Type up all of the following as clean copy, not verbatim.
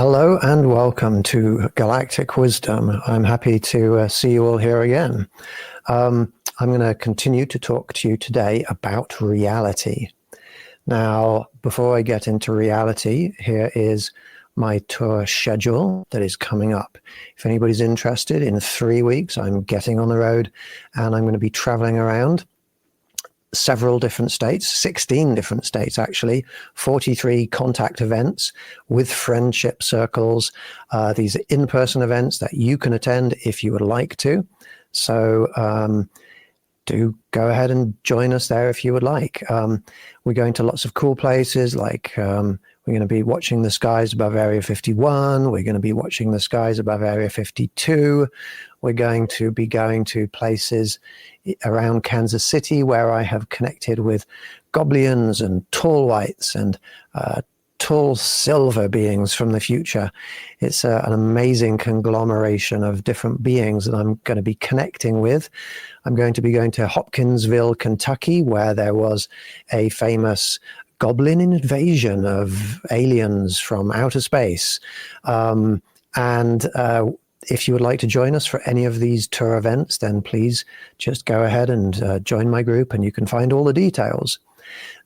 Hello and welcome to Galactic Wisdom. I'm happy to see you all here again. I'm going to continue to talk to you today about reality. Now, before I get into reality, here is my tour schedule that is coming up. If anybody's interested, in 3 weeks, I'm getting on the road and I'm going to be traveling around several different states, 16 different states actually, 43 contact events with friendship circles. These are in-person events that you can attend if you would like to. So do go ahead and join us there if you would like. We're going to lots of cool places like we're going to be watching the skies above Area 51. We're going to be watching the skies above Area 52. We're going to be going to places around Kansas City where I have connected with goblins and tall whites and tall silver beings from the future. It's an amazing conglomeration of different beings that I'm going to be connecting with. I'm going to be going to Hopkinsville, Kentucky, where there was a famous goblin invasion of aliens from outer space. If you would like to join us for any of these tour events, then please just go ahead and join my group and you can find all the details.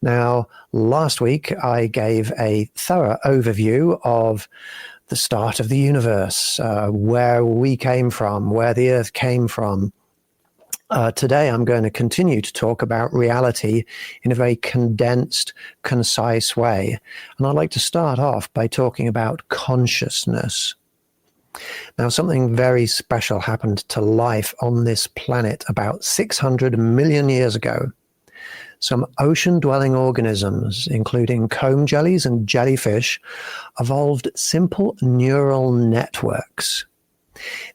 Now, last week I gave a thorough overview of the start of the universe, where we came from, where the Earth came from. Today I'm going to continue to talk about reality in a very condensed, concise way. And I'd like to start off by talking about consciousness. Now, something very special happened to life on this planet about 600 million years ago. Some ocean-dwelling organisms, including comb jellies and jellyfish, evolved simple neural networks.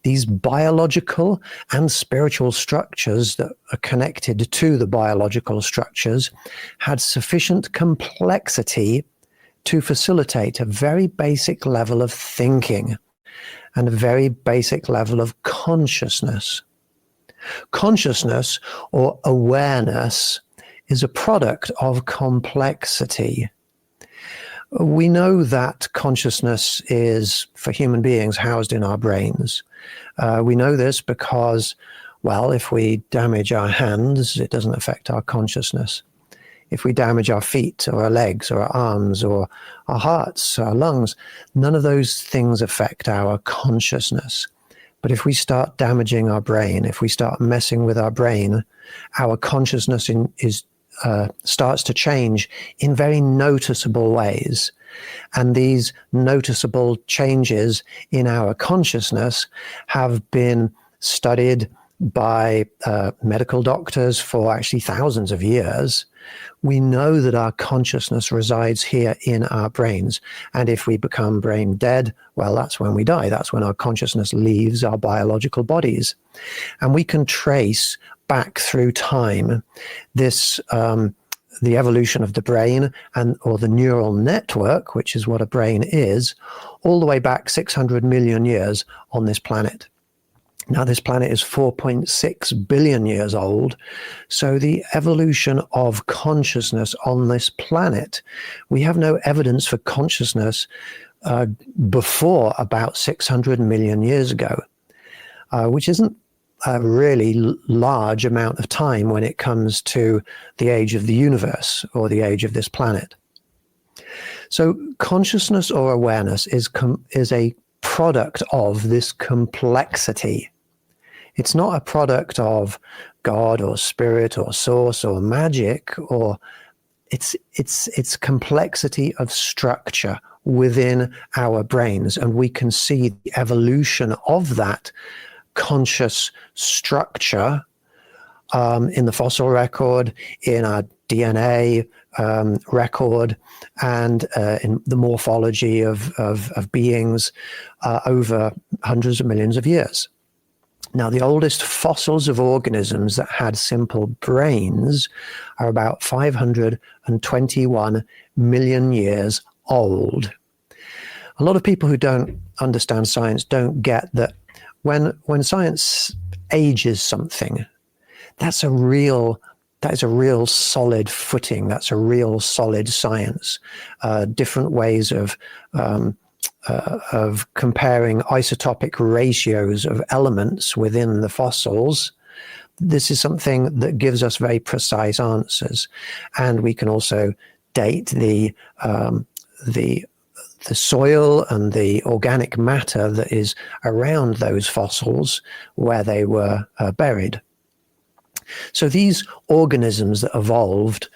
These biological and spiritual structures that are connected to the biological structures had sufficient complexity to facilitate a very basic level of thinking and a very basic level of consciousness. Consciousness, or awareness, is a product of complexity. We know that consciousness is, for human beings, housed in our brains. We know this because, well, if we damage our hands, it doesn't affect our consciousness. If we damage our feet or our legs or our arms or our hearts, our lungs, none of those things affect our consciousness. But if we start damaging our brain, if we start messing with our brain, our consciousness starts to change in very noticeable ways. And these noticeable changes in our consciousness have been studied by medical doctors for actually thousands of years. We know that our consciousness resides here in our brains. And if we become brain dead, well, that's when we die. That's when our consciousness leaves our biological bodies. And we can trace back through time this the evolution of the brain or the neural network, which is what a brain is, all the way back 600 million years on this planet. Now, this planet is 4.6 billion years old. So the evolution of consciousness on this planet, we have no evidence for consciousness before about 600 million years ago, which isn't a really large amount of time when it comes to the age of the universe or the age of this planet. So consciousness or awareness is a product of this complexity. It's not a product of God or spirit or source or magic, or it's complexity of structure within our brains. And we can see the evolution of that conscious structure in the fossil record, in our DNA record, and in the morphology of beings over hundreds of millions of years. Now, the oldest fossils of organisms that had simple brains are about 521 million years old. A lot of people who don't understand science don't get that when science ages something, that is a real solid footing. That's a real solid science. Different ways of comparing isotopic ratios of elements within the fossils, this is something that gives us very precise answers. And we can also date the soil and the organic matter that is around those fossils where they were buried. So these organisms that evolved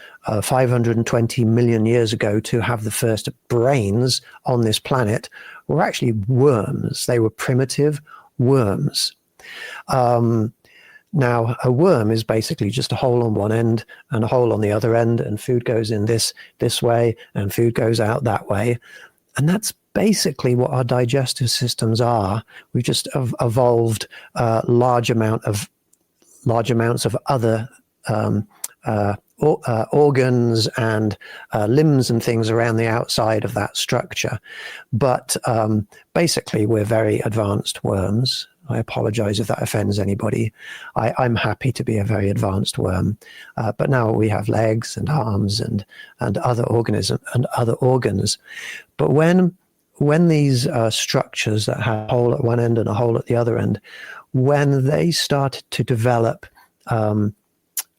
520 million years ago to have the first brains on this planet were actually worms. They were primitive worms. Now, a worm is basically just a hole on one end and a hole on the other end, and food goes in this way and food goes out that way. And that's basically what our digestive systems are. We've just evolved large amounts of other organs and limbs and things around the outside of that structure. But basically, we're very advanced worms. I apologize if that offends anybody. I'm happy to be a very advanced worm. But now we have legs and arms and other organisms and other organs. But when these structures that have a hole at one end and a hole at the other end, when they started to develop at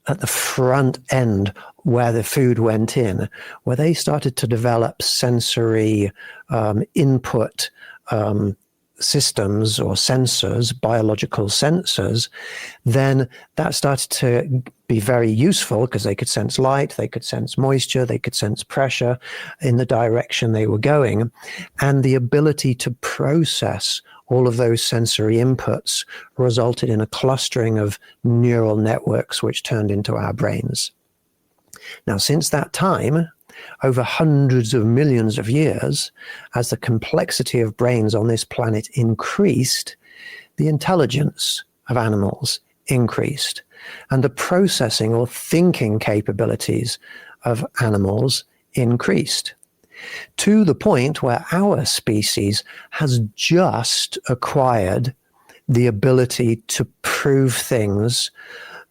the front end where the food went in, where they started to develop sensory input systems or sensors, biological sensors, then that started to be very useful because they could sense light, they could sense moisture, they could sense pressure in the direction they were going. And the ability to process all of those sensory inputs resulted in a clustering of neural networks which turned into our brains. Now, since that time, over hundreds of millions of years, as the complexity of brains on this planet increased, the intelligence of animals increased, and the processing or thinking capabilities of animals increased, to the point where our species has just acquired the ability to prove things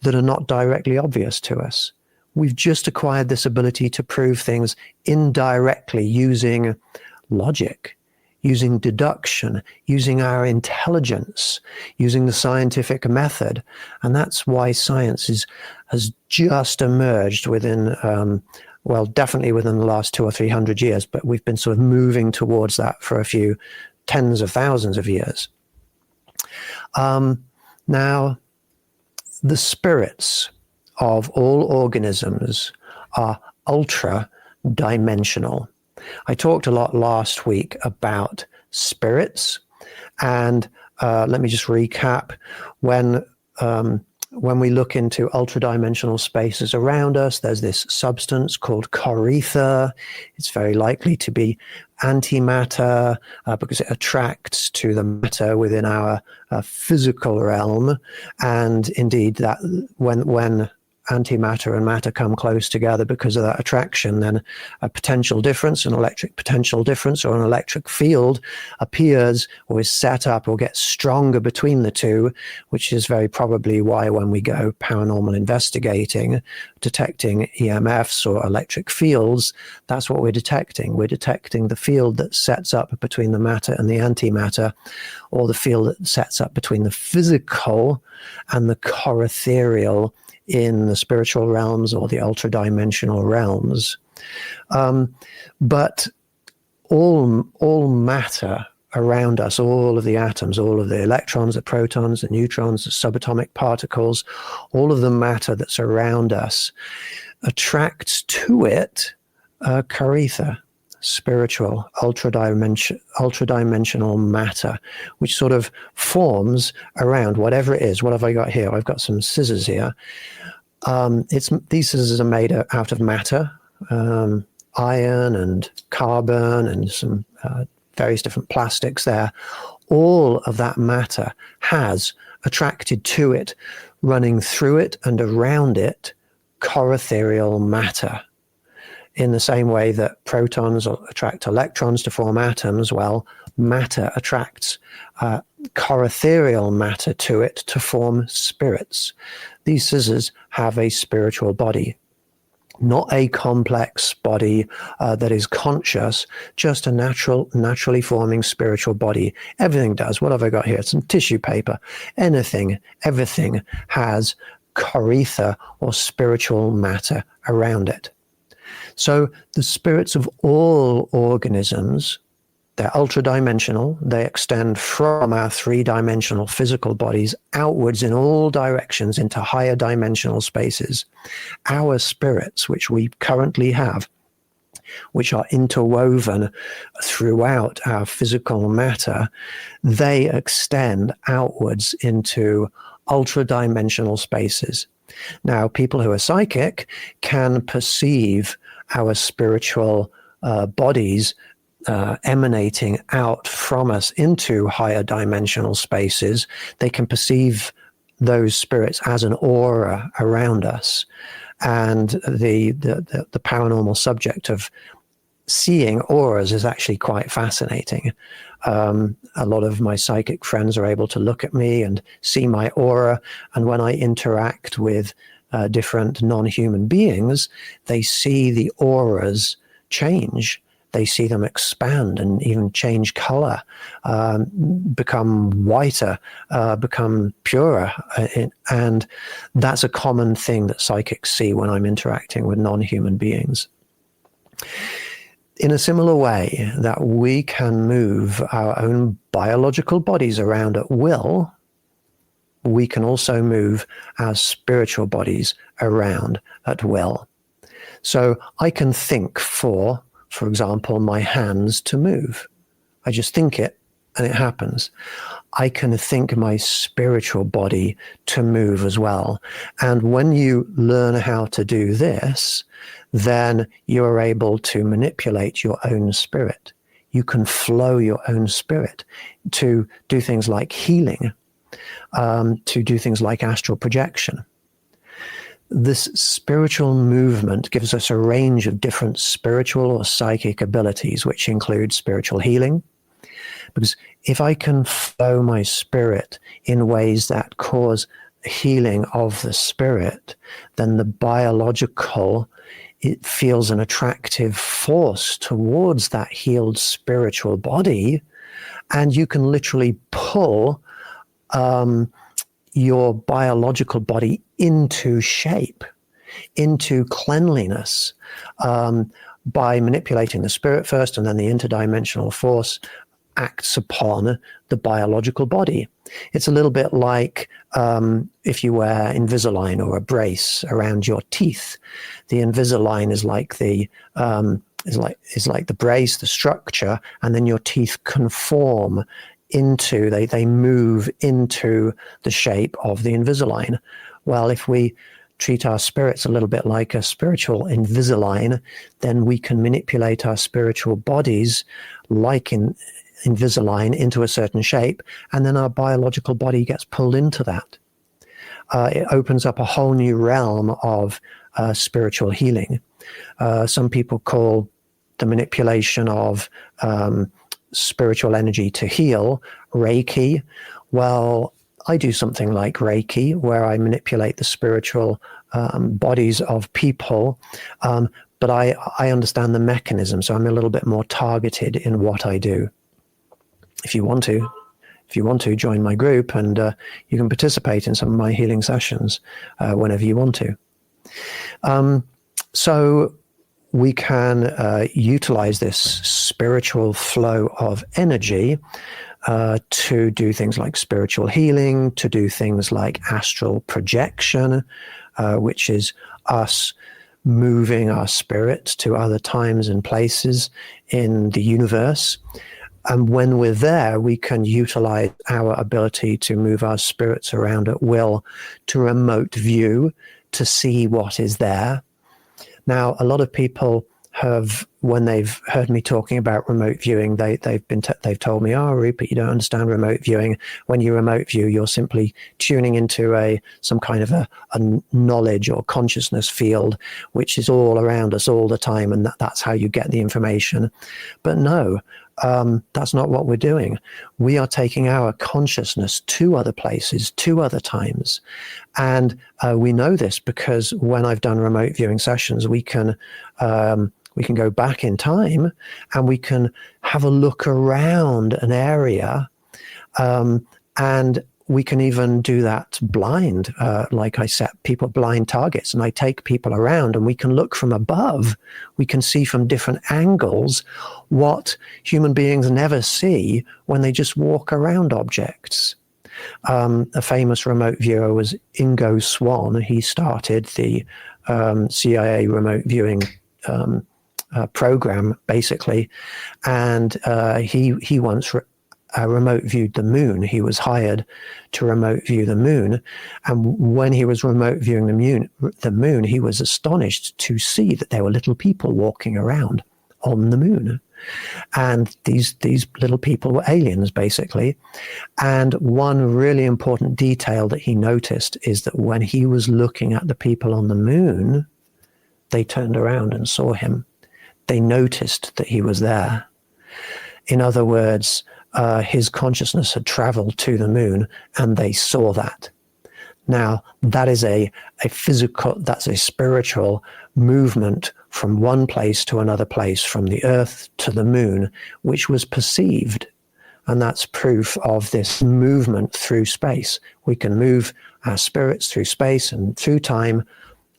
that are not directly obvious to us. We've just acquired this ability to prove things indirectly using logic, using deduction, using our intelligence, using the scientific method. And that's why science has just emerged within, definitely within the last 200 or 300 years, but we've been sort of moving towards that for a few tens of thousands of years. Now, the spirits of all organisms are ultra-dimensional. I talked a lot last week about spirits, and let me just recap. When we look into ultra-dimensional spaces around us, there's this substance called Corether. It's very likely to be antimatter because it attracts to the matter within our physical realm. And indeed, that when antimatter and matter come close together because of that attraction, then a potential difference, an electric potential difference or an electric field appears or is set up or gets stronger between the two, which is very probably why when we go paranormal investigating, detecting EMFs or electric fields, that's what we're detecting. We're detecting the field that sets up between the matter and the antimatter, or the field that sets up between the physical and the corethereal in the spiritual realms or the ultra-dimensional realms. But all matter around us, all of the atoms, all of the electrons, the protons, the neutrons, the subatomic particles, all of the matter that's around us attracts to it Corether, spiritual, ultra-dimensional matter, which sort of forms around whatever it is. What have I got here? I've got some scissors here. These scissors are made out of matter, iron and carbon and some various different plastics there. All of that matter has attracted to it, running through it and around it, corethereal matter. In the same way that protons attract electrons to form atoms, well, matter attracts corethereal matter to it to form spirits. These scissors have a spiritual body. not a complex body that is conscious, just a naturally forming spiritual body. Everything does. What have I got here? Some tissue paper. Everything has Corether, or spiritual matter, around it. So the spirits of all organisms, they're ultra-dimensional. They extend from our three-dimensional physical bodies outwards in all directions into higher dimensional spaces. Our spirits, which we currently have, which are interwoven throughout our physical matter, they extend outwards into ultra-dimensional spaces. Now, people who are psychic can perceive our spiritual bodies emanating out from us into higher dimensional spaces. They can perceive those spirits as an aura around us. And the paranormal subject of seeing auras is actually quite fascinating. A lot of my psychic friends are able to look at me and see my aura. And when I interact with different non-human beings, they see the auras change. They see them expand and even change color, become whiter, become purer. And that's a common thing that psychics see when I'm interacting with non-human beings. In a similar way that we can move our own biological bodies around at will, we can also move our spiritual bodies around at will. So I can think for example, my hands to move. I just think it and it happens. I can think my spiritual body to move as well. And when you learn how to do this, then you are able to manipulate your own spirit. You can flow your own spirit to do things like healing, to do things like astral projection. This spiritual movement gives us a range of different spiritual or psychic abilities, which include spiritual healing. Because if I can flow my spirit in ways that cause healing of the spirit, then the biological, it feels an attractive force towards that healed spiritual body. And you can literally pull your biological body into shape, into cleanliness, by manipulating the spirit first, and then the interdimensional force acts upon the biological body. It's a little bit like if you wear Invisalign or a brace around your teeth. The Invisalign is like the brace, the structure, and then your teeth conform into, they move into the shape of the Invisalign. Well, if we treat our spirits a little bit like a spiritual Invisalign, then we can manipulate our spiritual bodies like in Invisalign into a certain shape, and then our biological body gets pulled into that. It opens up a whole new realm of spiritual healing. Some people call the manipulation of spiritual energy to heal Reiki. Well, I do something like Reiki, where I manipulate the spiritual bodies of people, but I understand the mechanism, so I'm a little bit more targeted in what I do. If you want to join my group, and you can participate in some of my healing sessions whenever you want to. So we can utilize this spiritual flow of energy to do things like spiritual healing, to do things like astral projection, which is us moving our spirit to other times and places in the universe. And when we're there, we can utilize our ability to move our spirits around at will to remote view, to see what is there. Now, a lot of people have, when they've heard me talking about remote viewing, they've told me, "Oh, Rupert, you don't understand remote viewing. When you remote view, you're simply tuning into some kind of a knowledge or consciousness field, which is all around us all the time, and that's how you get the information." But no, That's not what we're doing. We are taking our consciousness to other places, to other times. And we know this because when I've done remote viewing sessions, we can go back in time and we can have a look around an area, and we can even do that blind. Like I set people blind targets and I take people around and we can look from above. We can see from different angles what human beings never see when they just walk around objects. A famous remote viewer was Ingo Swann. He started the CIA remote viewing program, basically, and he once remote viewed the moon. He was hired to remote view the moon, and when he was remote viewing the moon, he was astonished to see that there were little people walking around on the moon, and these little people were aliens, basically. And one really important detail that he noticed is that when he was looking at the people on the moon, they turned around and saw him. They noticed that he was there. In other words, his consciousness had traveled to the moon and they saw that. Now, that is a physical, that's a spiritual movement from one place to another place, from the earth to the moon, which was perceived. And that's proof of this movement through space. We can move our spirits through space and through time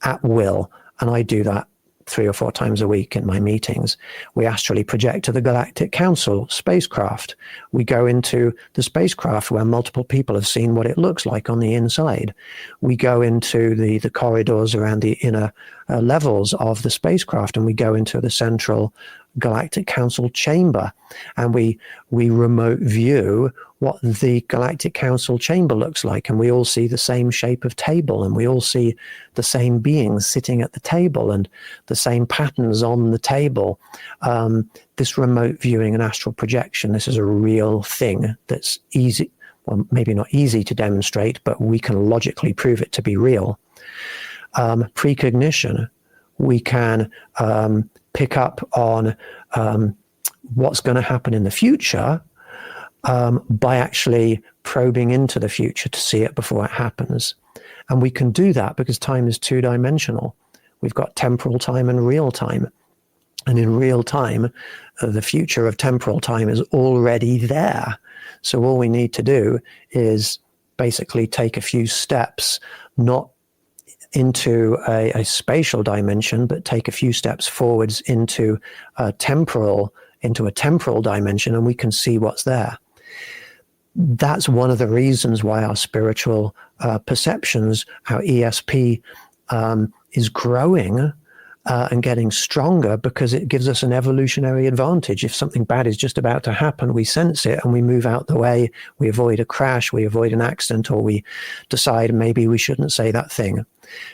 at will. And I do that 3 or 4 times a week in my meetings. We astrally project to the Galactic Council spacecraft. We go into the spacecraft where multiple people have seen what it looks like on the inside. We go into the corridors around the inner levels of the spacecraft, and we go into the central Galactic Council chamber, and we remote view what the Galactic Council chamber looks like, and we all see the same shape of table, and we all see the same beings sitting at the table and the same patterns on the table. This remote viewing and astral projection, this is a real thing that's easy, well, maybe not easy to demonstrate, but we can logically prove it to be real. Precognition, we can pick up on what's going to happen in the future by actually probing into the future to see it before it happens. And we can do that because time is 2-dimensional. We've got temporal time and real time. And in real time, the future of temporal time is already there. So all we need to do is basically take a few steps, not into a spatial dimension, but take a few steps forwards into a temporal dimension, and we can see what's there. That's one of the reasons why our spiritual perceptions, our ESP, is growing and getting stronger, because it gives us an evolutionary advantage. If something bad is just about to happen, we sense it and we move out the way. We avoid a crash, we avoid an accident, or we decide maybe we shouldn't say that thing.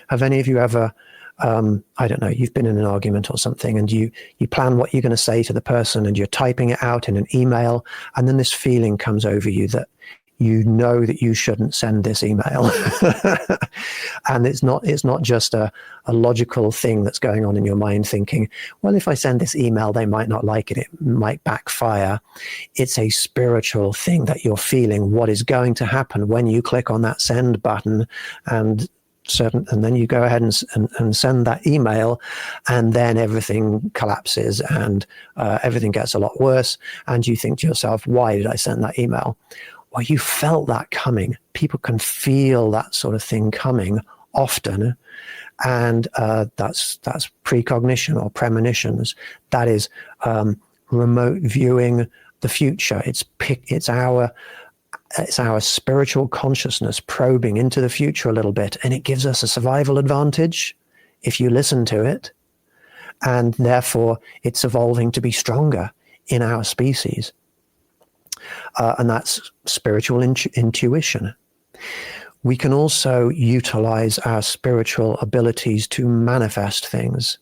Have any of you ever, I don't know, you've been in an argument or something, and you plan what you're going to say to the person, and you're typing it out in an email, and then this feeling comes over you that you know that you shouldn't send this email. And it's not just a logical thing that's going on in your mind thinking, well, if I send this email, they might not like it, it might backfire. It's a spiritual thing that you're feeling what is going to happen when you click on that send button, and then you go ahead and send that email, and then everything collapses and everything gets a lot worse, and you think to yourself, why did I send that email? Well, you felt that coming. People can feel that sort of thing coming often, and that's precognition or premonitions. That is remote viewing the future. It's our spiritual consciousness probing into the future a little bit, and it gives us a survival advantage if you listen to it, and therefore it's evolving to be stronger in our species. And that's spiritual intuition. We can also utilize our spiritual abilities to manifest things.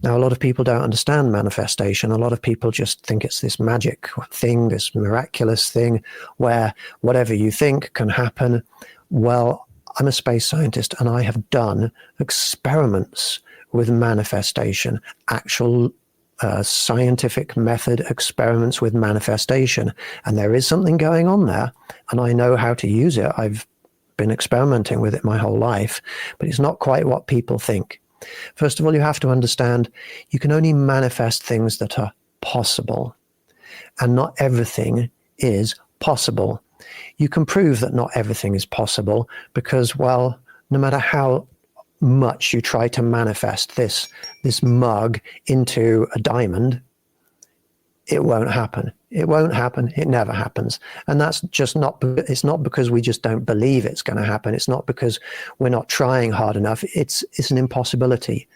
Now, a lot of people don't understand manifestation. A lot of people just think it's this magic thing, this miraculous thing where whatever you think can happen. Well, I'm a space scientist, and I have done experiments with manifestation, actual scientific method experiments with manifestation. And there is something going on there, and I know how to use it. I've been experimenting with it my whole life, but it's not quite what people think. First of all, you have to understand you can only manifest things that are possible, and not everything is possible. You can prove that not everything is possible because, well, no matter how much you try to manifest this mug into a diamond, it won't happen. It won't happen. It never happens. And that's just it's not because we just don't believe it's going to happen. It's not because we're not trying hard enough. It's an impossibility.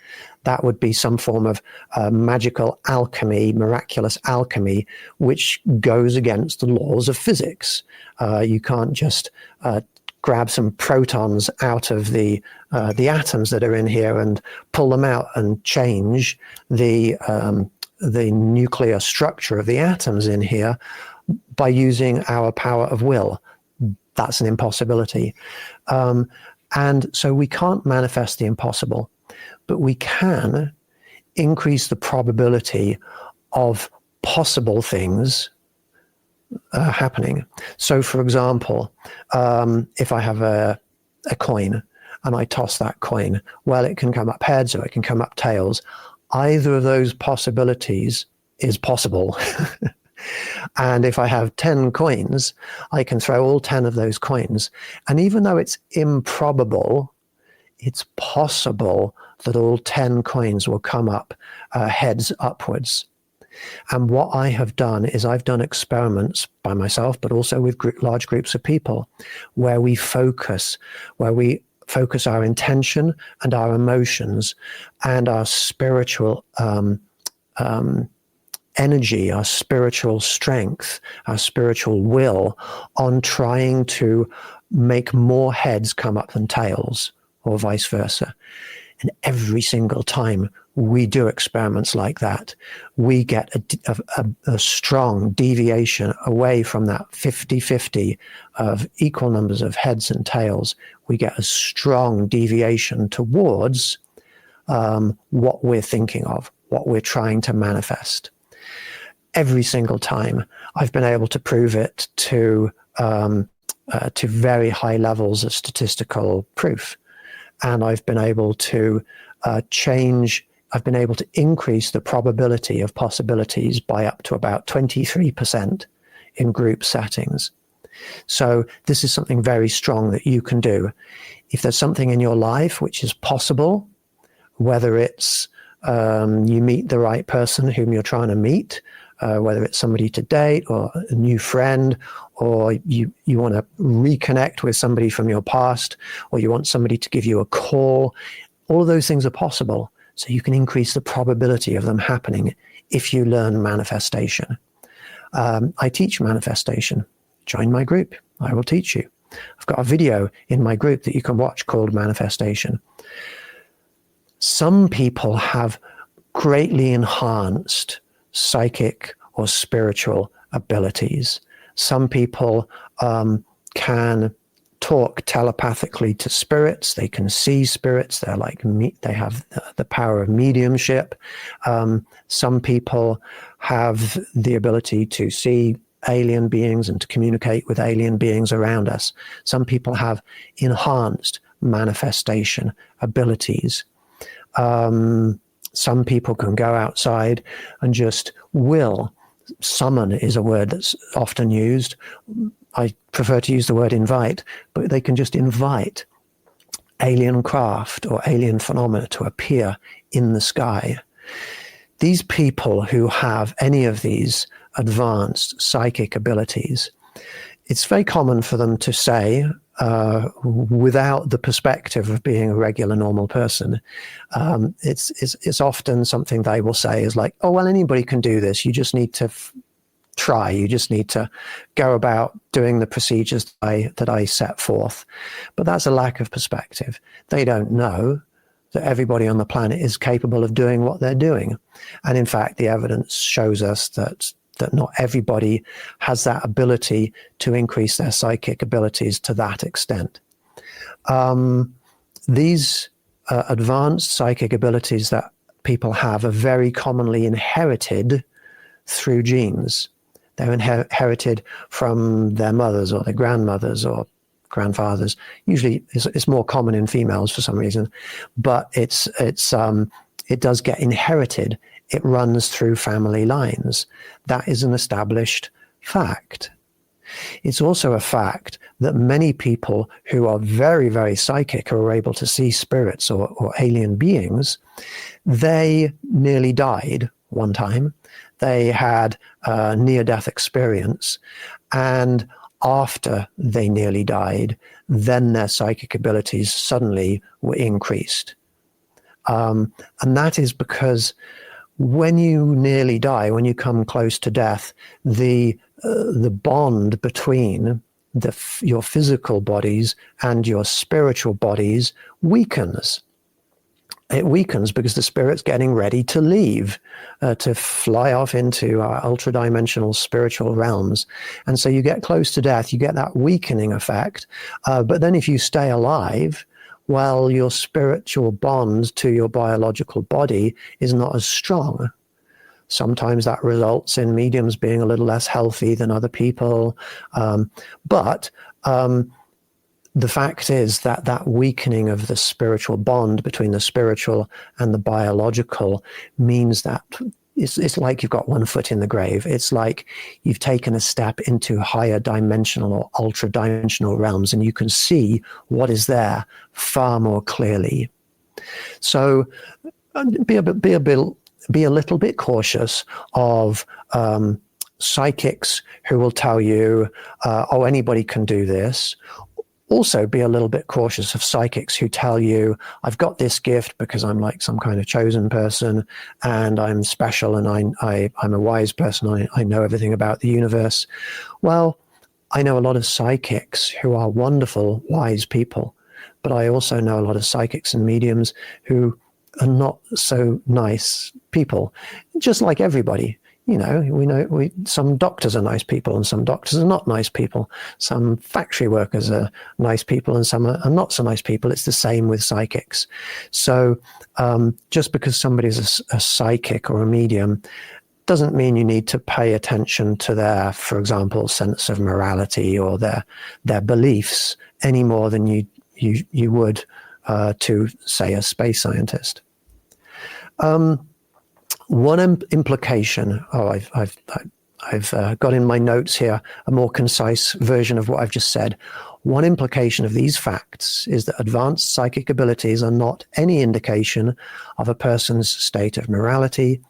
That would be some form of magical alchemy, miraculous alchemy, which goes against the laws of physics. You can't just grab some protons out of the atoms that are in here and pull them out and change the nuclear structure of the atoms in here by using our power of will. That's an impossibility. And so we can't manifest the impossible, but we can increase the probability of possible things happening. So, for example, if I have a coin and I toss that coin, well, it can come up heads or it can come up tails. Either of those possibilities is possible. And if I have 10 coins, I can throw all 10 of those coins. And even though it's improbable, it's possible that all 10 coins will come up heads upwards. And what I have done is I've done experiments by myself, but also with large groups of people where we focus our intention and our emotions and our spiritual energy, our spiritual strength, our spiritual will on trying to make more heads come up than tails, or vice versa. And every single time we do experiments like that, we get a strong deviation away from that 50-50 of equal numbers of heads and tails. We get a strong deviation towards what we're thinking of, what we're trying to manifest. Every single time I've been able to prove it to very high levels of statistical proof. And I've been able to I've been able to increase the probability of possibilities by up to about 23% in group settings. So this is something very strong that you can do. If there's something in your life which is possible, whether it's you meet the right person whom you're trying to meet, whether it's somebody to date or a new friend, or you want to reconnect with somebody from your past, or you want somebody to give you a call, all of those things are possible. So you can increase the probability of them happening if you learn manifestation. I teach manifestation. Join my group. I will teach you. I've got a video in my group that you can watch called Manifestation. Some people have greatly enhanced psychic or spiritual abilities. Some people can talk telepathically to spirits. They can see spirits. They're like they have the power of mediumship. Some people have the ability to see alien beings and to communicate with alien beings around us. Some people have enhanced manifestation abilities. Some people can go outside and just will. Summon is a word that's often used. I prefer to use the word invite, but they can just invite alien craft or alien phenomena to appear in the sky. These people who have any of these advanced psychic abilities, it's very common for them to say, without the perspective of being a regular normal person, it's often something they will say is like, oh, well, anybody can do this. You just need to try. You just need to go about doing the procedures that I set forth. But that's a lack of perspective. They don't know that everybody on the planet is capable of doing what they're doing. And in fact, the evidence shows us that not everybody has that ability to increase their psychic abilities to that extent. These advanced psychic abilities that people have are very commonly inherited through genes. They're inherited from their mothers or their grandmothers or grandfathers. Usually it's more common in females for some reason, but it does get inherited. It runs through family lines. That is an established fact. It's also a fact that many people who are very, very psychic or are able to see spirits or alien beings, they nearly died one time. They had a near-death experience, and after they nearly died, then their psychic abilities suddenly were increased. And that is because when you nearly die, when you come close to death, the bond between your physical bodies and your spiritual bodies weakens. It weakens because the spirit's getting ready to leave, to fly off into our ultra-dimensional spiritual realms. And so you get close to death, you get that weakening effect. But then if you stay alive, well, your spiritual bond to your biological body is not as strong. Sometimes that results in mediums being a little less healthy than other people. But the fact is that that weakening of the spiritual bond between the spiritual and the biological means that it's like you've got one foot in the grave. It's like you've taken a step into higher dimensional or ultra dimensional realms, and you can see what is there far more clearly. So be a little bit cautious of psychics who will tell you, oh, anybody can do this. Also be a little bit cautious of psychics who tell you, I've got this gift because I'm like some kind of chosen person and I'm special and I'm a wise person. I know everything about the universe. Well, I know a lot of psychics who are wonderful, wise people, but I also know a lot of psychics and mediums who are not so nice people, just like everybody. You know, some doctors are nice people and some doctors are not nice people. Some factory workers are nice people and some are not so nice people. It's the same with psychics. So just because somebody's a psychic or a medium doesn't mean you need to pay attention to their, for example, sense of morality or their beliefs any more than you would to, say, a space scientist. One implication, I've got in my notes here a more concise version of what I've just said. One implication of these facts is that advanced psychic abilities are not any indication of a person's state of morality,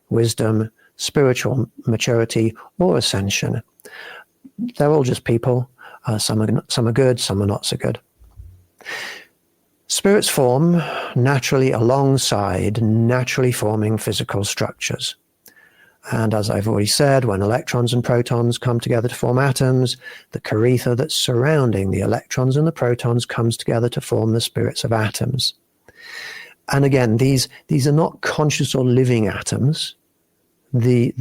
wisdom, spiritual maturity, or ascension. They're all just people. Some are good, some are not so good. Spirits form naturally alongside naturally forming physical structures. And as I've already said, when electrons and protons come together to form atoms, the Corether that's surrounding the electrons and the protons comes together to form the spirits of atoms. And again, these are not conscious or living atoms. The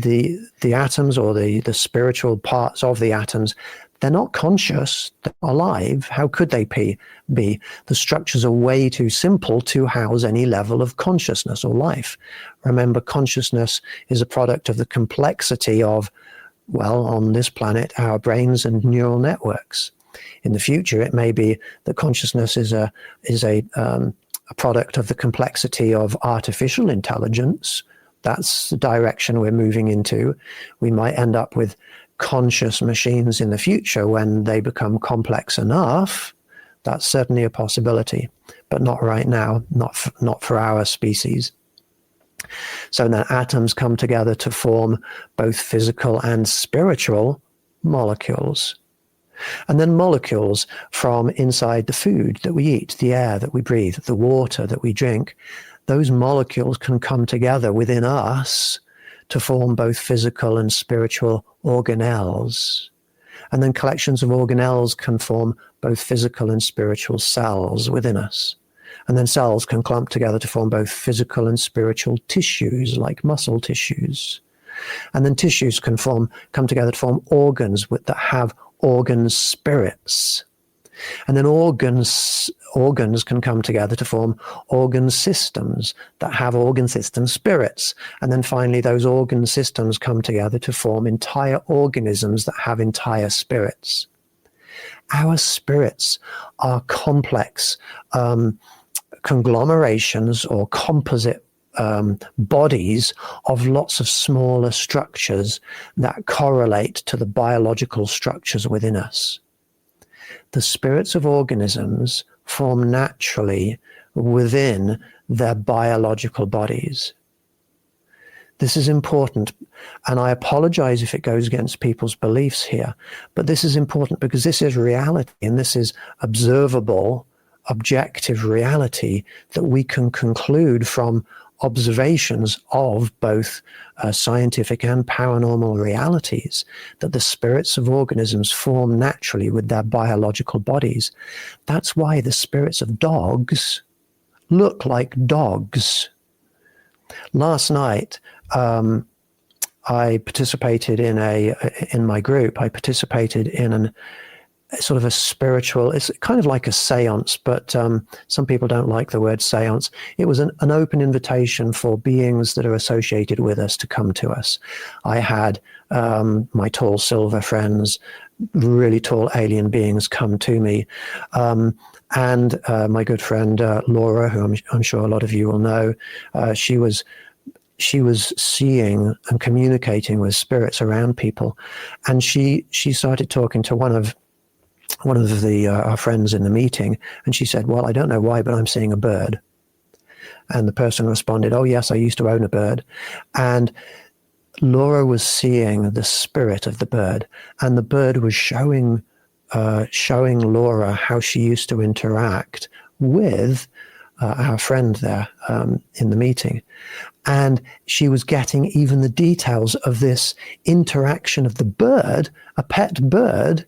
atoms or the spiritual parts of the atoms, they're not conscious, they're alive. How could they be? The structures are way too simple to house any level of consciousness or life. Remember, consciousness is a product of the complexity of, well, on this planet, our brains and neural networks. In the future, it may be that consciousness is a product of the complexity of artificial intelligence. That's the direction we're moving into. We might end up with conscious machines in the future when they become complex enough. That's certainly a possibility, but not right now, not for our species. So then atoms come together to form both physical and spiritual molecules. And then molecules from inside the food that we eat, the air that we breathe, the water that we drink, those molecules can come together within us to form both physical and spiritual organelles. And then collections of organelles can form both physical and spiritual cells within us. And then cells can clump together to form both physical and spiritual tissues, like muscle tissues. And then tissues can come together to form organs that have organ spirits. And then organs organs can come together to form organ systems that have organ system spirits. And then finally, those organ systems come together to form entire organisms that have entire spirits. Our spirits are complex conglomerations or composite bodies of lots of smaller structures that correlate to the biological structures within us. The spirits of organisms form naturally within their biological bodies. This is important, and I apologize if it goes against people's beliefs here, but this is important because this is reality, and this is observable, objective reality that we can conclude from observations of both scientific and paranormal realities, that the spirits of organisms form naturally with their biological bodies. That's why the spirits of dogs look like dogs. Last night, I participated in my group, I participated in sort of a spiritual, it's kind of like a seance, but some people don't like the word seance. It was an open invitation for beings that are associated with us to come to us. I had my tall silver friends, really tall alien beings come to me. And my good friend Laura, who I'm sure a lot of you will know, she was seeing and communicating with spirits around people. And she started talking to one of our friends in the meeting, and she said, well, I don't know why, but I'm seeing a bird. And the person responded, oh yes, I used to own a bird. And Laura was seeing the spirit of the bird, and the bird was showing Laura how she used to interact with our friend there in the meeting. And she was getting even the details of this interaction of the bird, a pet bird,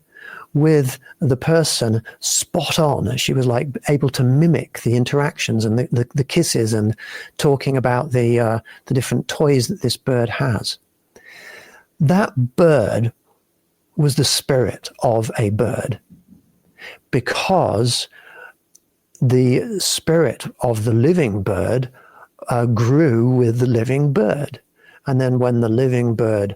with the person spot on. She was like able to mimic the interactions and the kisses and talking about the different toys that this bird has. That bird was the spirit of a bird, because the spirit of the living bird grew with the living bird. And then when the living bird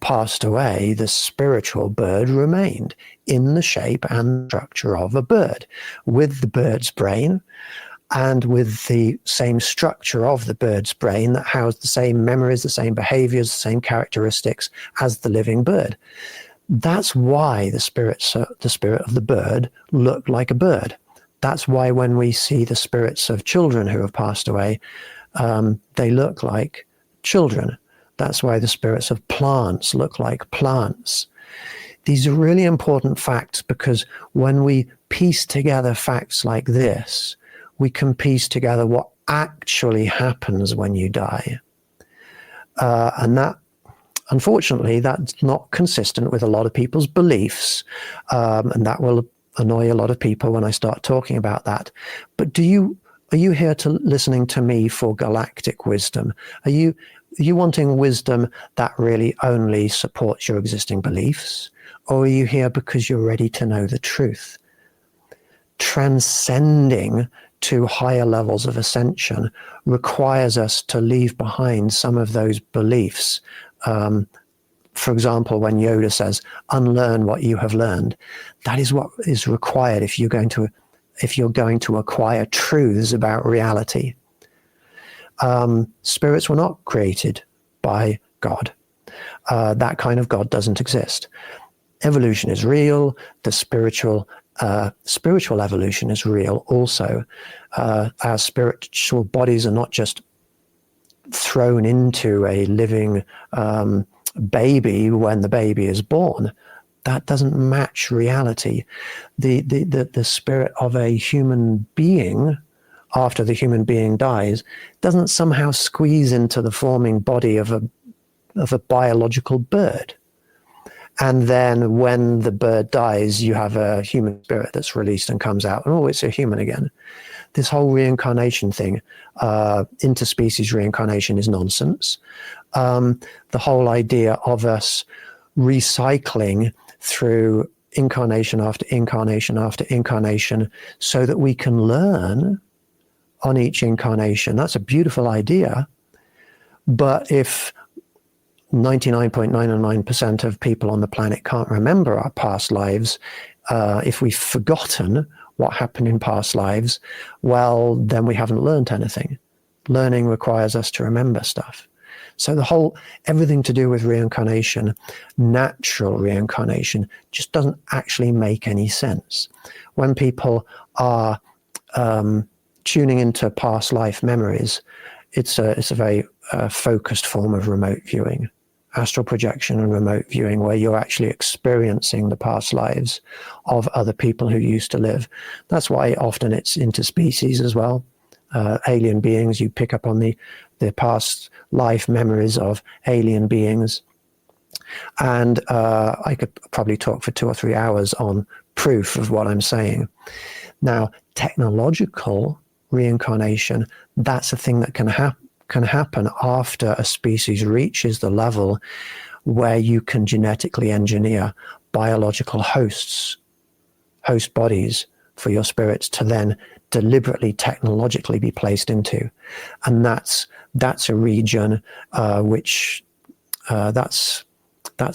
passed away, the spiritual bird remained in the shape and structure of a bird, with the bird's brain and with the same structure of the bird's brain that housed the same memories, the same behaviors, the same characteristics as the living bird. That's why the spirit of the bird looked like a bird. That's why when we see the spirits of children who have passed away, they look like children. That's why the spirits of plants look like plants. These are really important facts, because when we piece together facts like this, we can piece together what actually happens when you die. And that, unfortunately, that's not consistent with a lot of people's beliefs, and that will annoy a lot of people when I start talking about that. But are you here listening to me for galactic wisdom? Are you wanting wisdom that really only supports your existing beliefs? Or are you here because you're ready to know the truth? Transcending to higher levels of ascension requires us to leave behind some of those beliefs. For example, when Yoda says, unlearn what you have learned, that is what is required if you're going to acquire truths about reality. Spirits were not created by God. That kind of God doesn't exist. Evolution is real. The spiritual evolution is real also. Our spiritual bodies are not just thrown into a living baby when the baby is born. That doesn't match reality. The spirit of a human being, after the human being dies, doesn't somehow squeeze into the forming body of a biological bird. And then when the bird dies, you have a human spirit that's released and comes out, and it's a human again. This whole reincarnation thing, interspecies reincarnation, is nonsense. The whole idea of us recycling through incarnation after incarnation after incarnation, so that we can learn on each incarnation. That's a beautiful idea. But if 99.999% of people on the planet can't remember our past lives, if we've forgotten what happened in past lives, well, then we haven't learned anything. Learning requires us to remember stuff. So everything to do with reincarnation, natural reincarnation, just doesn't actually make any sense. When people are tuning into past life memories, it's a very focused form of remote viewing, astral projection and remote viewing, where you're actually experiencing the past lives of other people who used to live. That's why often it's interspecies as well. Alien beings, you pick up on the past life memories of alien beings. And I could probably talk for 2 or 3 hours on proof of what I'm saying. Now, technological reincarnation, that's a thing that can happen after a species reaches the level where you can genetically engineer biological host bodies for your spirits to then deliberately technologically be placed into. And that's a region which that's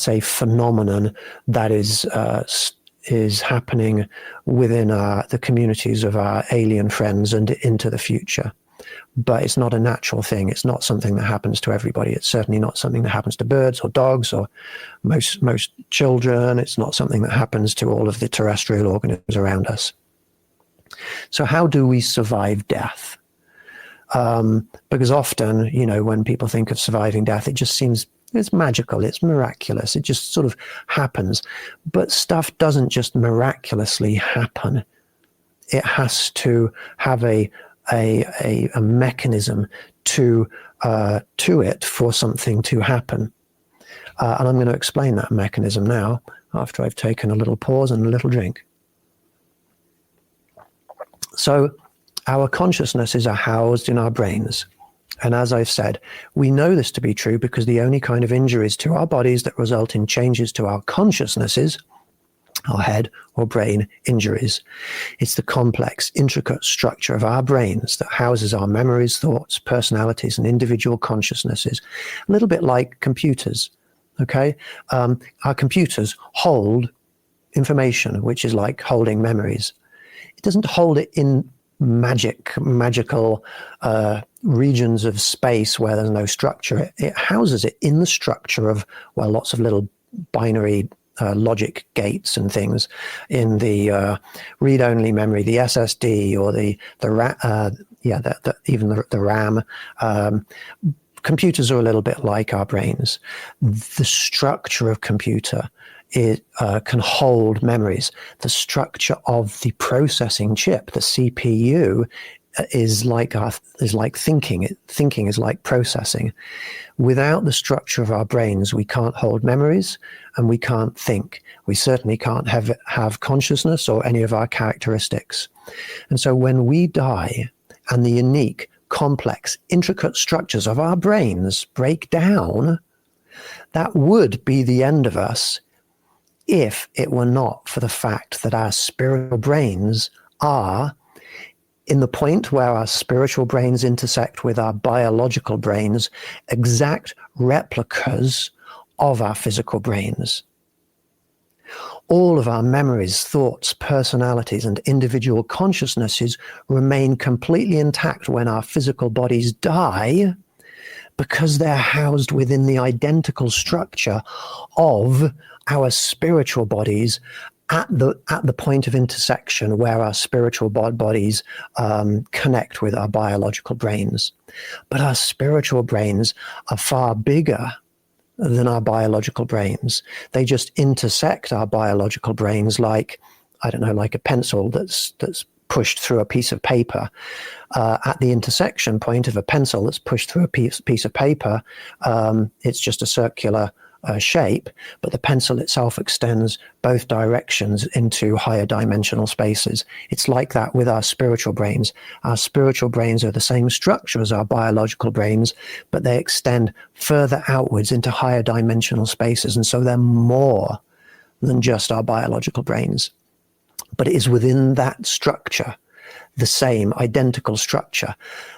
a phenomenon that is happening within the communities of our alien friends and into the future. But it's not a natural thing. It's not something that happens to everybody. It's certainly not something that happens to birds or dogs or most children. It's not something that happens to all of the terrestrial organisms around us. So how do we survive death? Because often, when people think of surviving death, it just seems it's magical, it's miraculous, it just sort of happens. But stuff doesn't just miraculously happen. It has to have a mechanism to it for something to happen. And I'm going to explain that mechanism now, after I've taken a little pause and a little drink. So our consciousnesses are housed in our brains. And as I've said, we know this to be true because the only kind of injuries to our bodies that result in changes to our consciousnesses are head or brain injuries. It's the complex, intricate structure of our brains that houses our memories, thoughts, personalities, and individual consciousnesses. A little bit like computers, okay? Our computers hold information, which is like holding memories. It doesn't hold it in magical regions of space where there's no structure. It houses it in the structure of, lots of little binary logic gates and things in the read-only memory, the SSD, or the RAM. Computers are a little bit like our brains. The structure of computer can hold memories. The structure of the processing chip, the CPU, is like thinking. Thinking is like processing. Without the structure of our brains, we can't hold memories and we can't think. We certainly can't have consciousness or any of our characteristics. And so when we die and the unique, complex, intricate structures of our brains break down, that would be the end of us if it were not for the fact that our spiritual brains are, in the point where our spiritual brains intersect with our biological brains, exact replicas of our physical brains. All of our memories, thoughts, personalities, and individual consciousnesses remain completely intact when our physical bodies die, because they're housed within the identical structure of our spiritual bodies at the point of intersection where our spiritual bodies connect with our biological brains. But our spiritual brains are far bigger than our biological brains. They just intersect our biological brains like a pencil that's pushed through a piece of paper. At the intersection point of a pencil that's pushed through a piece of paper, it's just a circular shape, but the pencil itself extends both directions into higher dimensional spaces. It's like that with our spiritual brains. Our spiritual brains are the same structure as our biological brains, but they extend further outwards into higher dimensional spaces, and so they're more than just our biological brains. But it is within that structure, the same identical structure,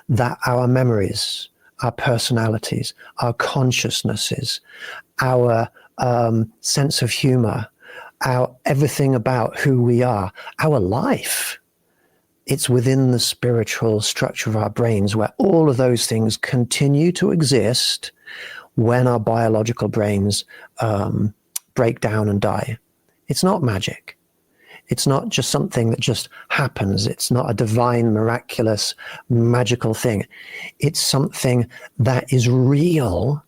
that our memories, our personalities, our consciousnesses, our sense of humor, our everything about who we are, our life, it's within the spiritual structure of our brains where all of those things continue to exist when our biological brains break down and die. It's not magic. It's not just something that just happens. It's not a divine, miraculous, magical thing. It's something that is real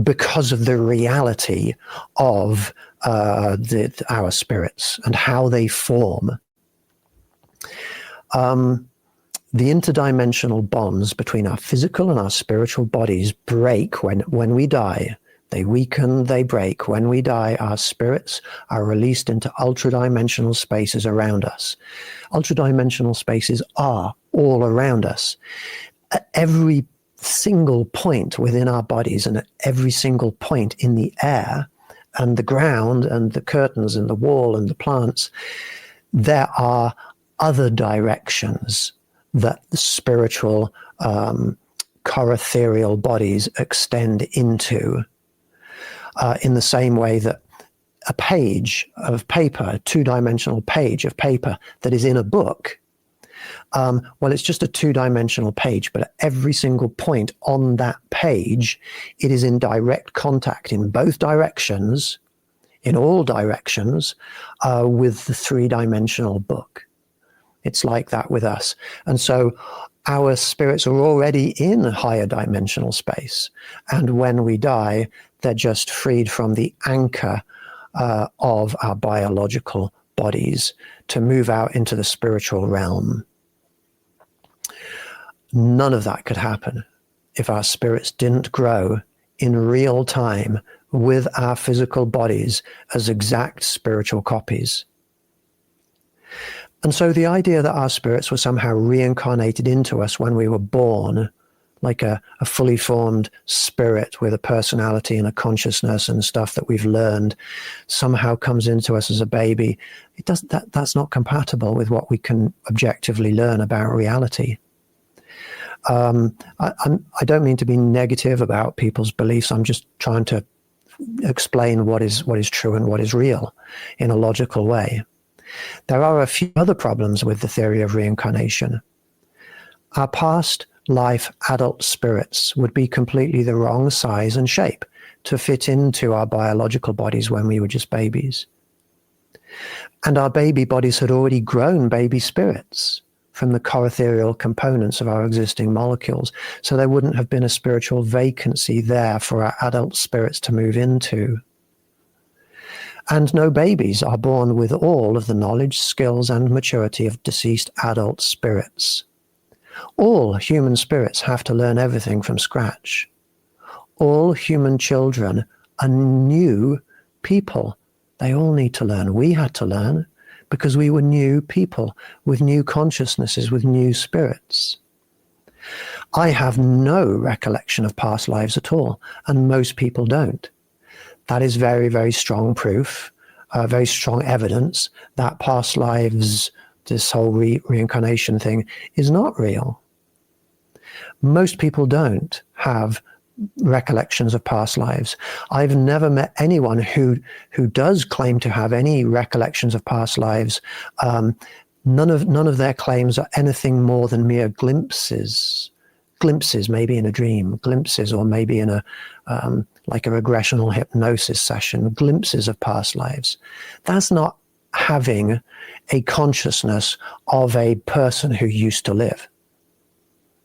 because of the reality of our spirits and how they form. The interdimensional bonds between our physical and our spiritual bodies break when we die. They weaken, they break. When we die, our spirits are released into ultradimensional spaces around us. Ultradimensional spaces are all around us. At every single point within our bodies and at every single point in the air and the ground and the curtains and the wall and the plants, there are other directions that the spiritual corethereal bodies extend into, in the same way that a page of paper, a two-dimensional page of paper that is in a book, well, it's just a two-dimensional page, but at every single point on that page, it is in direct contact in both directions, in all directions, with the three-dimensional book. It's like that with us. And so our spirits are already in a higher dimensional space. And when we die, they're just freed from the anchor of our biological bodies to move out into the spiritual realm. None of that could happen if our spirits didn't grow in real time with our physical bodies as exact spiritual copies. And so the idea that our spirits were somehow reincarnated into us when we were born, like a fully formed spirit with a personality and a consciousness and stuff that we've learned, somehow comes into us as a baby, that's not compatible with what we can objectively learn about reality. I don't mean to be negative about people's beliefs. I'm just trying to explain what is true and what is real in a logical way. There are a few other problems with the theory of reincarnation. Our past life adult spirits would be completely the wrong size and shape to fit into our biological bodies when we were just babies. And our baby bodies had already grown baby spirits from the corethereal components of our existing molecules. So there wouldn't have been a spiritual vacancy there for our adult spirits to move into. And no babies are born with all of the knowledge, skills, and maturity of deceased adult spirits. All human spirits have to learn everything from scratch. All human children are new people. They all need to learn. We had to learn because we were new people with new consciousnesses, with new spirits. I have no recollection of past lives at all, and most people don't. That is very, very strong proof, very strong evidence that past lives, this whole reincarnation thing, is not real. Most people don't have recollections of past lives. I've never met anyone who does claim to have any recollections of past lives. None of their claims are anything more than mere glimpses maybe in a dream, glimpses, or maybe in a like a regressional hypnosis session, glimpses of past lives. That's not having a consciousness of a person who used to live.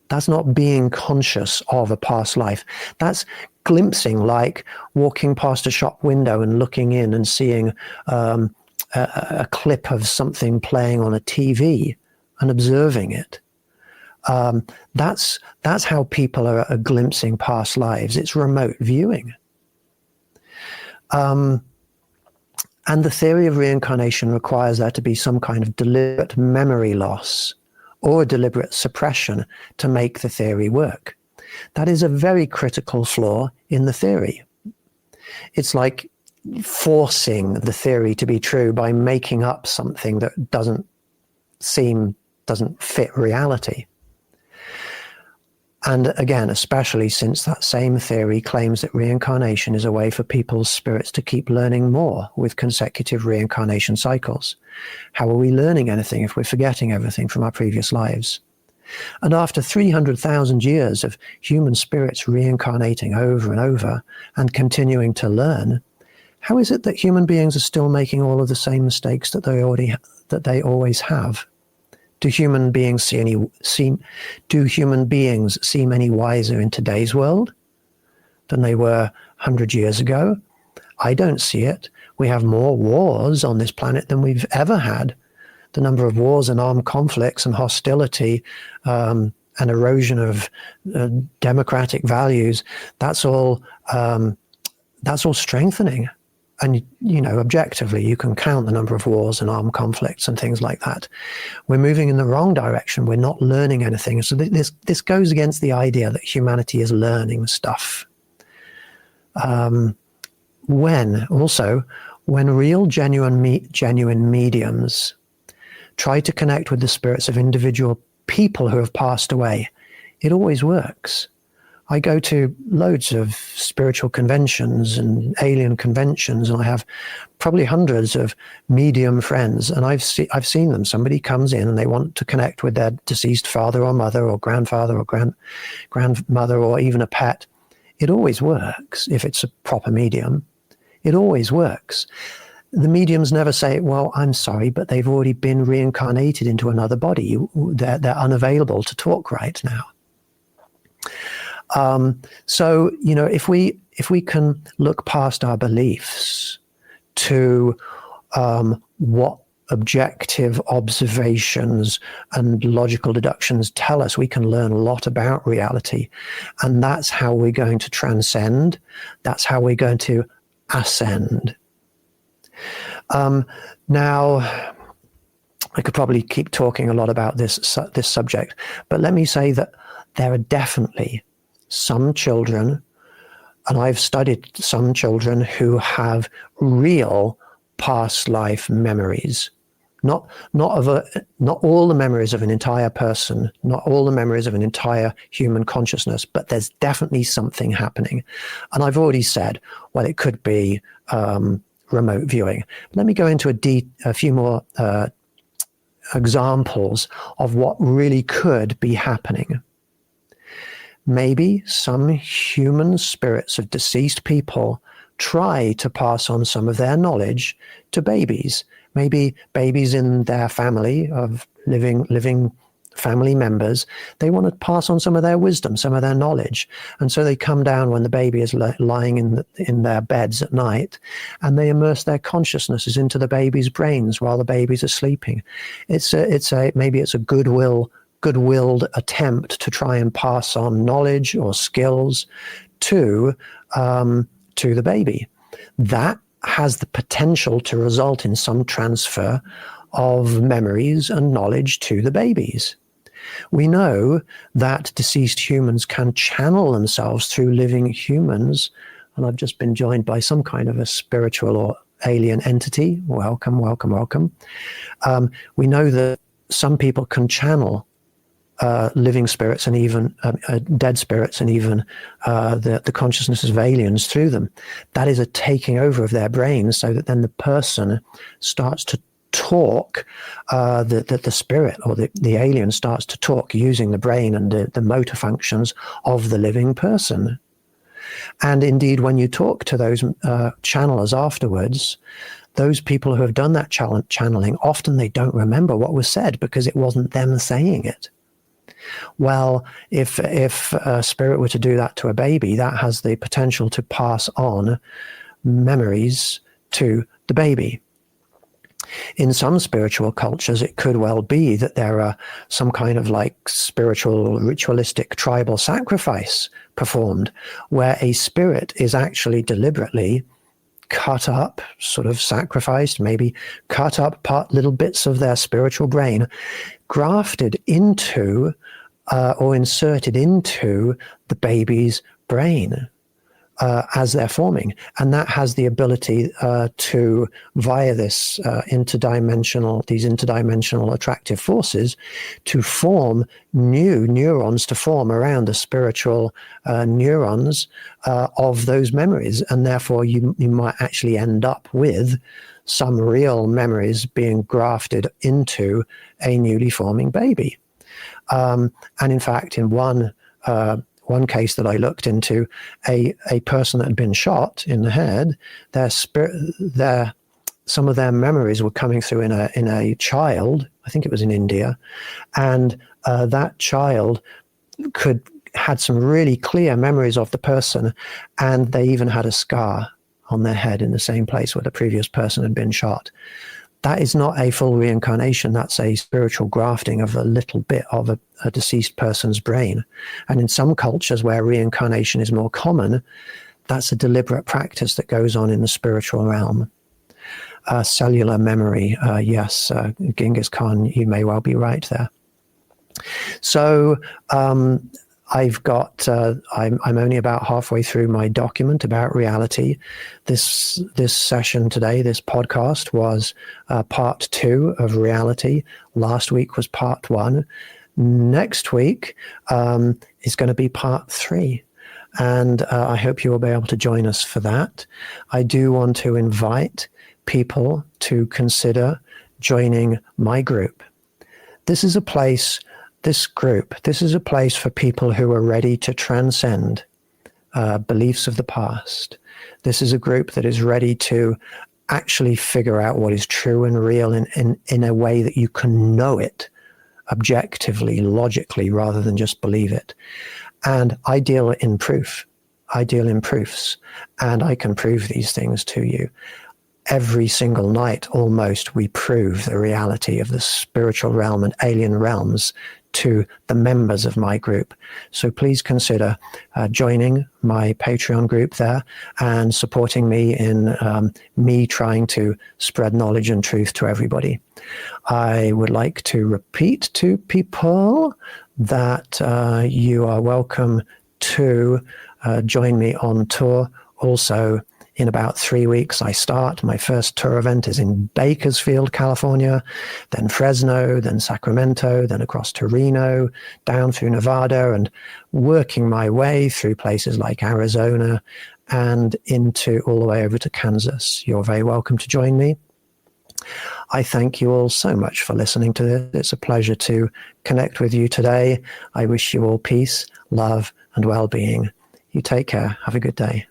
That's not being conscious of a past life. That's glimpsing, like walking past a shop window and looking in and seeing a clip of something playing on a TV and observing it. That's how people are glimpsing past lives. It's remote viewing. And the theory of reincarnation requires there to be some kind of deliberate memory loss or deliberate suppression to make the theory work. That is a very critical flaw in the theory. It's like forcing the theory to be true by making up something that doesn't fit reality. And again, especially since that same theory claims that reincarnation is a way for people's spirits to keep learning more with consecutive reincarnation cycles. How are we learning anything if we're forgetting everything from our previous lives? And after 300,000 years of human spirits reincarnating over and over and continuing to learn, how is it that human beings are still making all of the same mistakes that they always have? Do human beings seem any wiser in today's world than they were 100 years ago? I don't see it. We have more wars on this planet than we've ever had. The number of wars and armed conflicts and hostility and erosion of democratic values, that's all strengthening. And, objectively, you can count the number of wars and armed conflicts and things like that. We're moving in the wrong direction. We're not learning anything. So this goes against the idea that humanity is learning stuff. When real, genuine mediums try to connect with the spirits of individual people who have passed away, it always works. I go to loads of spiritual conventions and alien conventions, and I have probably hundreds of medium friends, and I've seen them. Somebody comes in and they want to connect with their deceased father or mother or grandfather or grandmother or even a pet. It always works if it's a proper medium. It always works. The mediums never say, well, I'm sorry, but they've already been reincarnated into another body. They're unavailable to talk right now. So, if we can look past our beliefs to what objective observations and logical deductions tell us, we can learn a lot about reality. And that's how we're going to transcend. That's how we're going to ascend. Now, I could probably keep talking a lot about this subject, but let me say that there are definitely some children, and I've studied some children who have real past life memories. Not all the memories of an entire person, not all the memories of an entire human consciousness, but there's definitely something happening. And I've already said, well, it could be remote viewing. Let me go into a few more examples of what really could be happening. Maybe some human spirits of deceased people try to pass on some of their knowledge to babies. Maybe babies in their family of living family members, they want to pass on some of their wisdom, some of their knowledge. And so they come down when the baby is lying in their beds at night, and they immerse their consciousnesses into the baby's brains while the babies are sleeping. Maybe it's a good-willed attempt to try and pass on knowledge or skills to the baby. That has the potential to result in some transfer of memories and knowledge to the babies. We know that deceased humans can channel themselves through living humans, and I've just been joined by some kind of a spiritual or alien entity. Welcome, welcome, welcome. We know that some people can channel living spirits and even dead spirits and even the consciousnesses of aliens through them. That is a taking over of their brains, so that then the person starts to talk, the spirit or the alien starts to talk using the brain and the motor functions of the living person. And indeed, when you talk to those channelers afterwards, those people who have done that channeling, often they don't remember what was said because it wasn't them saying it. Well, if a spirit were to do that to a baby, that has the potential to pass on memories to the baby. In some spiritual cultures, it could well be that there are some kind of like spiritual, ritualistic, tribal sacrifice performed, where a spirit is actually deliberately cut up, sort of sacrificed, maybe cut up little bits of their spiritual brain, grafted into or inserted into the baby's brain. as they're forming. And that has the ability to, via this these interdimensional attractive forces, to form new neurons, to form around the spiritual neurons of those memories. And therefore you might actually end up with some real memories being grafted into a newly forming baby. And in fact, in one case that I looked into, a person that had been shot in the head, some of their memories were coming through in a child. I think it was in India, and that child had some really clear memories of the person, and they even had a scar on their head in the same place where the previous person had been shot. That is not a full reincarnation. That's a spiritual grafting of a little bit of a deceased person's brain. And in some cultures where reincarnation is more common, that's a deliberate practice that goes on in the spiritual realm. Cellular memory, yes, Genghis Khan, you may well be right there. So I've got, I'm only about halfway through my document about reality. This session today, this podcast, was part 2 of reality. Last week was part 1. Next week is going to be part 3. And I hope you will be able to join us for that. I do want to invite people to consider joining my group. This is a place for people who are ready to transcend beliefs of the past. This is a group that is ready to actually figure out what is true and real in a way that you can know it objectively, logically, rather than just believe it. And I deal in proofs, and I can prove these things to you. Every single night, almost, we prove the reality of the spiritual realm and alien realms to the members of my group. So please consider joining my Patreon group there and supporting me in me trying to spread knowledge and truth to everybody. I would like to repeat to people that you are welcome to join me on tour. Also, in about 3 weeks, I start. My first tour event is in Bakersfield, California, then Fresno, then Sacramento, then across to Reno, down through Nevada, and working my way through places like Arizona and into all the way over to Kansas. You're very welcome to join me. I thank you all so much for listening to this. It's a pleasure to connect with you today. I wish you all peace, love, and well-being. You take care. Have a good day.